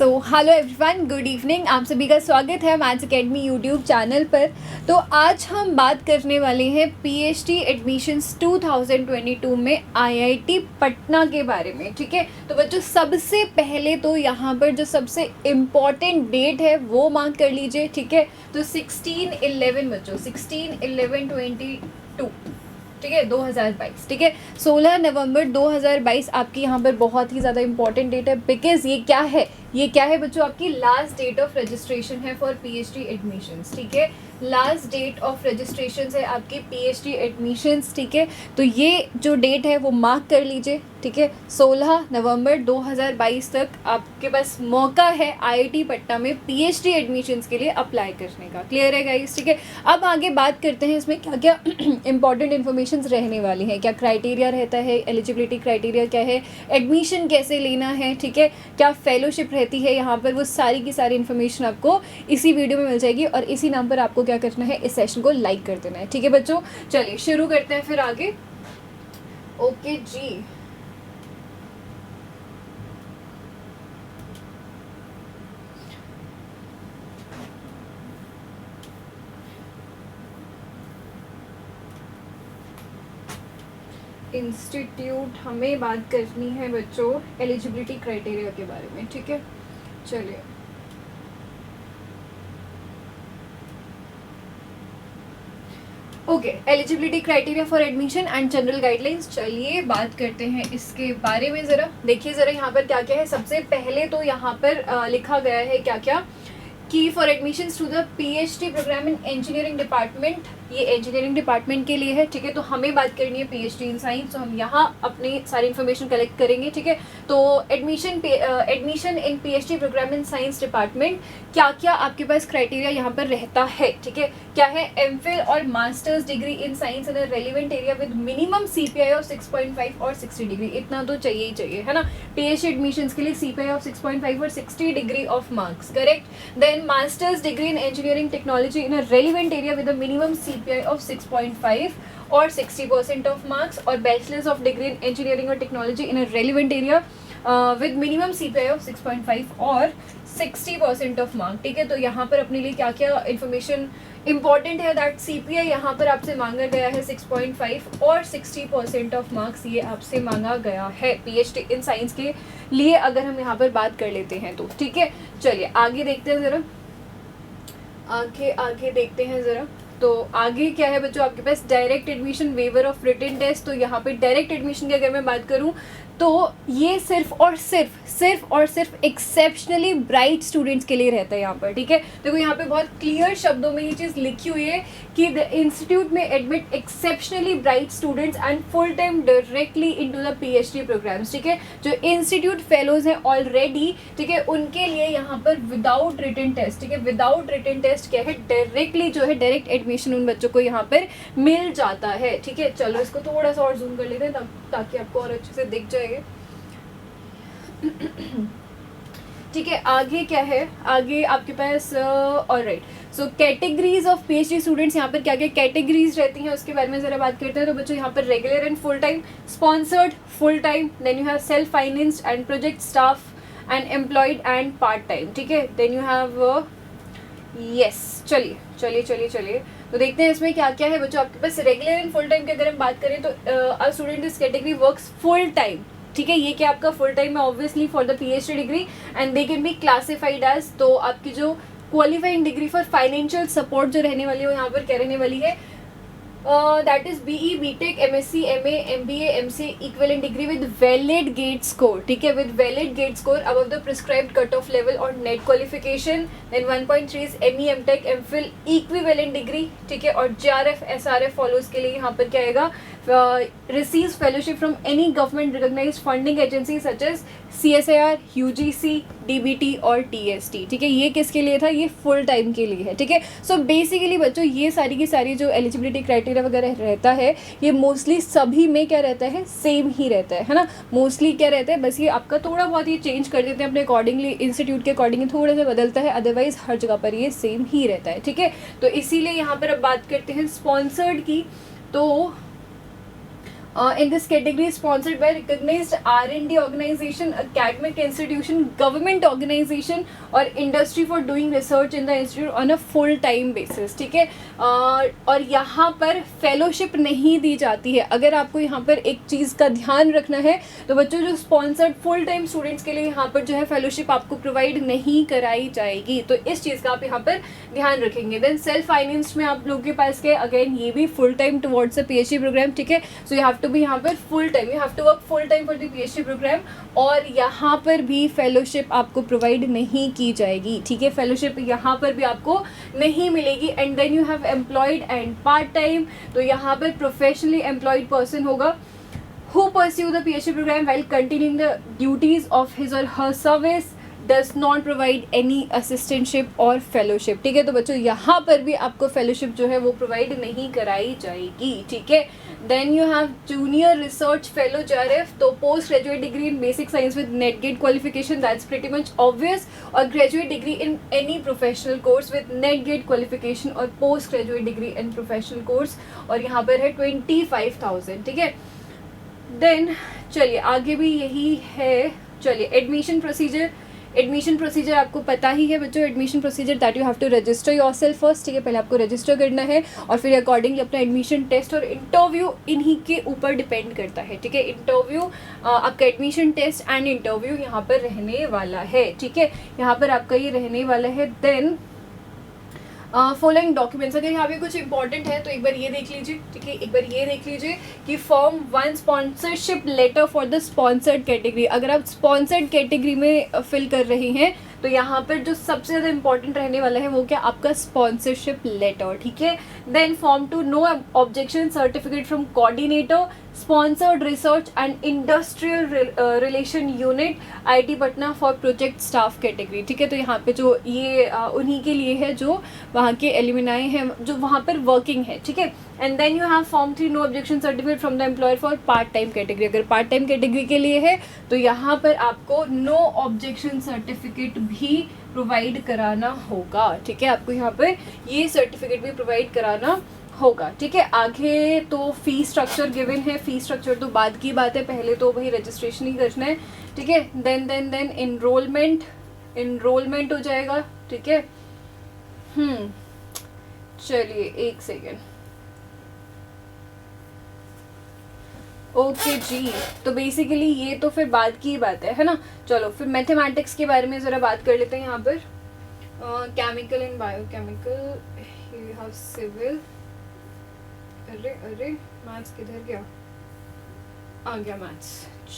So hello everyone, good evening. आप सभी का स्वागत है मैथ्स एकेडमी यूट्यूब चैनल पर। तो आज हम बात करने वाले हैं पीएचडी एडमिशन्स 2022 में आईआईटी पटना के बारे में। ठीक है, तो बच्चों सबसे पहले तो यहाँ पर जो सबसे इम्पॉर्टेंट डेट है वो मार्क कर लीजिए। ठीक है, तो 16/11 बच्चों 16/11/22, ठीक है, 2022। ठीक है, 16 नवंबर 2022 आपकी यहाँ पर बहुत ही ज़्यादा इंपॉर्टेंट डेट है, बिकॉज ये क्या है बच्चों, आपकी लास्ट डेट ऑफ रजिस्ट्रेशन है फॉर पीएचडी एडमिशन्स। ठीक है, लास्ट डेट ऑफ रजिस्ट्रेशन है आपकी पीएचडी एडमिशन्स। ठीक है, तो ये जो डेट है वो मार्क कर लीजिए। ठीक है, 16 नवंबर 2022 तक आपके पास मौका है आईआईटी पटना में पीएचडी एडमिशन्स के लिए अप्लाई करने का। क्लियर है गाइस? ठीक है, अब आगे बात करते हैं इसमें क्या क्या इंपॉर्टेंट इन्फॉर्मेशन रहने वाली हैं, क्या क्राइटेरिया रहता है, एलिजिबिलिटी क्राइटेरिया क्या है, एडमिशन कैसे लेना है, ठीक है, क्या फेलोशिप रहती है यहाँ पर, वो सारी की सारी इन्फॉर्मेशन आपको इसी वीडियो में मिल जाएगी। और इसी नाम पर आपको क्या करना है, इस सेशन को लाइक कर देना है। ठीक है बच्चों, चलिए शुरू करते हैं फिर आगे। ओके जी, इंस्टीट्यूट हमें बात करनी है बच्चों एलिजिबिलिटी क्राइटेरिया के बारे में। ठीक है, चलिए okay, eligibility criteria for admission and general guidelines. चलिए बात करते हैं इसके बारे में। ज़रा देखिए ज़रा यहाँ पर क्या क्या है। सबसे पहले तो यहाँ पर लिखा गया है क्या क्या कि for admissions to the PhD program in engineering department, ये इंजीनियरिंग डिपार्टमेंट के लिए है। ठीक है, तो हमें बात करनी है पीएचडी इन साइंस, तो हम यहाँ अपनी सारी इन्फॉर्मेशन कलेक्ट करेंगे। ठीक है, तो admission in PhD program in science department, क्या क्या आपके पास क्राइटेरिया यहाँ पर रहता है। ठीक है, क्या है, एमफिल और masters degree in science in relevant area with minimum CPI of 6.5 और 60 डिग्री। इतना तो चाहिए ही चाहिए, है ना। पीएचडी एडमिशन्स के लिए सीपीआई ऑफ 6.5 और 60 degree of marks, correct. Then master's degree in engineering technology in a relevant area with a minimum CPI of 6.5 or 60% of marks, और bachelor's of degree in engineering or technology in a relevant area with minimum CPI of 6.5 और 60% of mark. ठीक है, तो यहाँ पर अपने लिए क्या क्या इन्फॉर्मेशन इंपॉर्टेंट है, दैट सीपीआई यहाँ पर आपसे मांगा गया है 6.5 और 60% ऑफ मार्क्स ये आपसे मांगा गया है पीएचडी इन साइंस के लिए, अगर हम यहाँ पर बात कर लेते हैं तो। ठीक है, चलिए आगे देखते हैं ज़रा, आगे देखते हैं ज़रा। तो आगे क्या है बच्चों, आपके पास direct admission, waiver of written test. तो यहाँ पे डायरेक्ट एडमिशन की अगर मैं बात करूँ तो ये सिर्फ और सिर्फ एक्सेप्शनली ब्राइट स्टूडेंट्स के लिए रहता है यहाँ पर। ठीक है, देखो यहाँ पे बहुत क्लियर शब्दों में ये चीज़ लिखी हुई है कि द इंस्टीट्यूट में admit exceptionally bright students and full time directly into the PhD programs. ठीक है, जो इंस्टीट्यूट फेलोज हैं ऑलरेडी, ठीक है, उनके लिए यहाँ पर विदाउट रिटन टेस्ट, ठीक है, विदाउट रिटन टेस्ट क्या है, डायरेक्टली जो है डायरेक्ट एडमिशन उन बच्चों को यहाँ पर मिल जाता है। ठीक है, चलो इसको थोड़ा सा और जूम कर लेते हैं ताकि आपको और अच्छे से दिख जाएगा। ठीक है, आगे क्या है, आगे आपके पास alright, so categories of PhD students, यहाँ पर क्या क्या कैटेगरीज रहती हैं उसके बारे में ज़रा बात करते हैं। तो बच्चों यहाँ पर regular and full time, sponsored full time, then you have self financed and project staff and employed and part time. ठीक है, देन यू हैव यस, चलिए तो देखते हैं इसमें क्या क्या है बच्चों। आपके पास रेगुलर एंड फुल टाइम की अगर हम बात करें तो a student this category works full time. ठीक है, ये क्या आपका फुल टाइम है obviously for the PhD degree, and they can be classified as, तो आपकी जो qualifying degree for financial support जो रहने वाली है वो यहाँ पर क्या रहने वाली है, that is BE, BTech, MSc, MA, MBA, MCA equivalent degree with valid GATE score. ठीक है, with valid GATE score above the prescribed cut off level और NET qualification, then 1.3 is ME, MTech, MPhil equivalent degree. ठीक है, और JRF SRF follows के लिए यहाँ पर क्या आएगा, receives fellowship from any government recognized funding agency such as CSIR, UGC, DBT और TST। ठीक है, ये किसके लिए था, ये फुल टाइम के लिए है। ठीक है, सो बेसिकली बच्चों ये सारी की सारी जो एलिजिबिलिटी क्राइटेरिया वगैरह रहता है ये मोस्टली सभी में क्या रहता है, सेम ही रहता है ना। मोस्टली क्या रहता है, बस ये आपका थोड़ा बहुत ये चेंज कर देते हैं अपने अकॉर्डिंगली, इंस्टीट्यूट के अकॉर्डिंगली थोड़ा सा बदलता है, अदरवाइज हर जगह पर ये सेम ही रहता है। ठीक है, तो इसीलिए यहाँ पर अब बात करते हैं स्पॉन्सर्ड की। तो in this category sponsored by recognized R&D organization, academic institution, government organization और industry for doing research in the institute on a full time basis. ठीक है, और यहाँ पर फेलोशिप नहीं दी जाती है. अगर आपको यहाँ पर एक चीज़ का ध्यान रखना है तो बच्चों जो स्पॉन्सर्ड फुल टाइम स्टूडेंट्स के लिए यहाँ पर जो है फेलोशिप आपको प्रोवाइड नहीं कराई जाएगी, तो इस चीज़ का आप यहाँ पर ध्यान रखेंगे. देन सेल्फ फाइनेंस में आप लोगों के पास के अगेन ये भी full time towards a PhD program. ठीक है, so you have to be यहाँ पर full time, you have to work full time for the PhD program, और यहाँ पर भी फेलोशिप आपको प्रोवाइड नहीं की जाएगी. ठीक है, फेलोशिप यहाँ पर भी आपको नहीं मिलेगी. And then you have employed and part time, तो यहाँ पर प्रोफेशनली एम्प्लॉयड पर्सन होगा who pursue the PhD program while continuing the duties of his or her service does not provide any assistantship or fellowship. ठीक है, तो बच्चों यहाँ पर भी आपको फेलोशिप जो है वो प्रोवाइड नहीं कराई जाएगी. ठीक है, then you have junior research fellow JRF, तो post graduate degree in basic science with NET GATE qualification, that's pretty much obvious, और graduate degree in any professional course with NET GATE qualification और post graduate degree in professional course, और यहाँ पर है 25,000. ठीक है, then चलिए आगे भी यही है. चलिए एडमिशन प्रोसीजर आपको पता ही है बच्चों. Admission procedure that you have to register yourself first. ठीक है, पहले आपको रजिस्टर करना है और फिर अकॉर्डिंगली अपना एडमिशन टेस्ट और इंटरव्यू इन्हीं के ऊपर डिपेंड करता है. ठीक है, इंटरव्यू आपका एडमिशन टेस्ट एंड इंटरव्यू यहाँ पर रहने वाला है. ठीक है, यहाँ पर आपका ये रहने वाला है. देन फॉलोइंग डॉक्यूमेंट्स, अगर यहाँ पे कुछ इंपॉर्टेंट है तो एक बार ये देख लीजिए. ठीक है, एक बार ये देख लीजिए कि form 1 sponsorship letter for the sponsored category. अगर आप स्पॉन्सर्ड कैटेगरी में फिल कर रहे हैं तो यहाँ पर जो सबसे ज़्यादा इंपॉर्टेंट रहने वाला है वो क्या, आपका स्पॉन्सरशिप लेटर. ठीक है, then form 2 no objection certificate from coordinator sponsored research and industrial relation unit IIT Patna for project staff category. ठीक है, तो यहाँ पे जो ये उन्हीं के लिए है जो वहाँ के एलिमिनाई हैं, जो वहाँ पर वर्किंग है. ठीक है, and then you have form 3 no objection certificate from the employer for part time category. अगर पार्ट टाइम कैटेगरी के लिए है तो यहाँ पर आपको नो ऑब्जेक्शन सर्टिफिकेट भी प्रोवाइड कराना होगा. ठीक है, आपको यहाँ पर ये सर्टिफिकेट भी प्रोवाइड कराना होगा. ठीक है, आगे तो फी स्ट्रक्चर गिवन है. फी स्ट्रक्चर तो बाद की बात है, पहले तो भाई रजिस्ट्रेशन ही करना है. ठीक है, देन इनरोलमेंट हो जाएगा. ठीक है, चलिए एक सेकेंड. ओके जी, तो बेसिकली ये तो फिर बाद की बात है ना. चलो फिर मैथमेटिक्स के बारे में ज़रा बात कर लेते हैं. यहाँ पर chemical and biochemical, you have civil. अरे मैथ्स किधर गया, आ गया मैथ्स.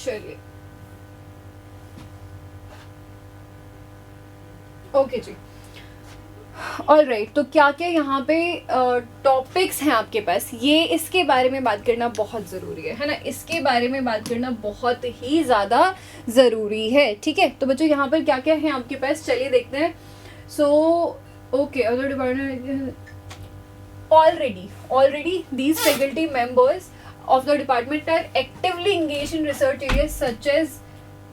चलिए ओके जी, ऑलराइट. तो क्या क्या यहाँ पे टॉपिक्स हैं आपके पास, ये इसके बारे में बात करना बहुत ज़रूरी है ना. इसके बारे में बात करना बहुत ही ज़्यादा ज़रूरी है. ठीक है, तो बच्चों यहाँ पर क्या क्या है आपके पास, चलिए देखते हैं. So okay, other department already these faculty members of the department are actively engaged in research areas such as,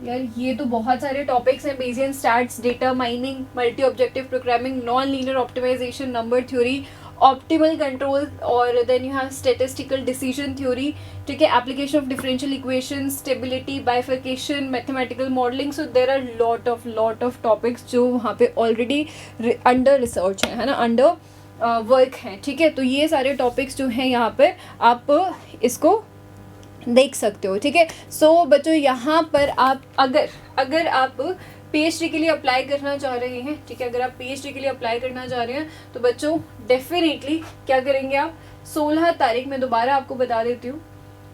यार ये तो बहुत सारे टॉपिक्स हैं. Bayesian stats, data mining, multi objective programming, non linear optimisation, number theory, optimal control, और then you have statistical decision theory. ठीक है, application of differential equation, stability, bifurcation, mathematical modelling. So there are lot of topics जो वहाँ पे already under research है ना, under work हैं. ठीक है, तो ये सारे टॉपिक्स जो हैं यहाँ पर आप इसको देख सकते हो. ठीक है, सो बच्चों यहाँ पर आप अगर आप PhD के लिए अप्लाई करना चाह रहे हैं, ठीक है, अगर आप PhD के लिए अप्लाई करना चाह रहे हैं तो बच्चों डेफिनेटली क्या करेंगे आप, 16 तारीख में दोबारा आपको बता देती हूँ.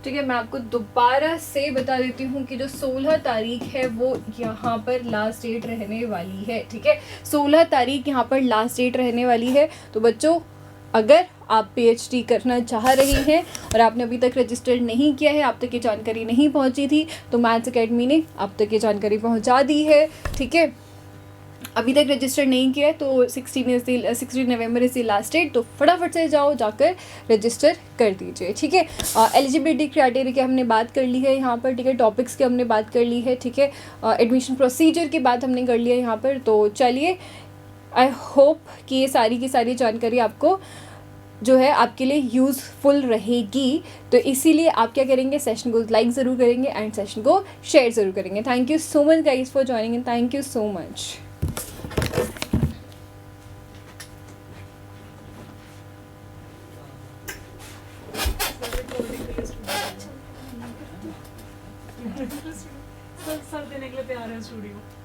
ठीक है, मैं आपको दोबारा से बता देती हूँ कि जो 16 तारीख है वो यहाँ पर लास्ट डेट रहने वाली है. ठीक है, 16 तारीख यहाँ पर लास्ट डेट रहने वाली है. तो बच्चों अगर आप PhD करना चाह रहे हैं और आपने अभी तक रजिस्टर्ड नहीं किया है, आप तक ये जानकारी नहीं पहुँची थी, तो मैथ्स अकेडमी ने आप तक ये जानकारी पहुँचा दी है. ठीक है, अभी तक रजिस्टर नहीं किया है तो 16 November is the last date. तो फटाफट से जाकर रजिस्टर कर दीजिए. ठीक है, एलिजिबिलिटी क्राइटेरिया की हमने बात कर ली है यहाँ पर. ठीक है, टॉपिक्स की हमने बात कर ली है. ठीक है, एडमिशन प्रोसीजर की बात हमने कर ली है यहाँ पर. तो चलिए, आई होप कि ये सारी की सारी जानकारी आपको जो है आपके लिए यूज़फुल रहेगी। तो इसीलिए आप क्या करेंगे, सेशन को लाइक ज़रूर करेंगे एंड सेशन को शेयर ज़रूर करेंगे। Thank you so much guys for joining and thank you so much. Sir देने के लिए तैयार है स्टूडियो।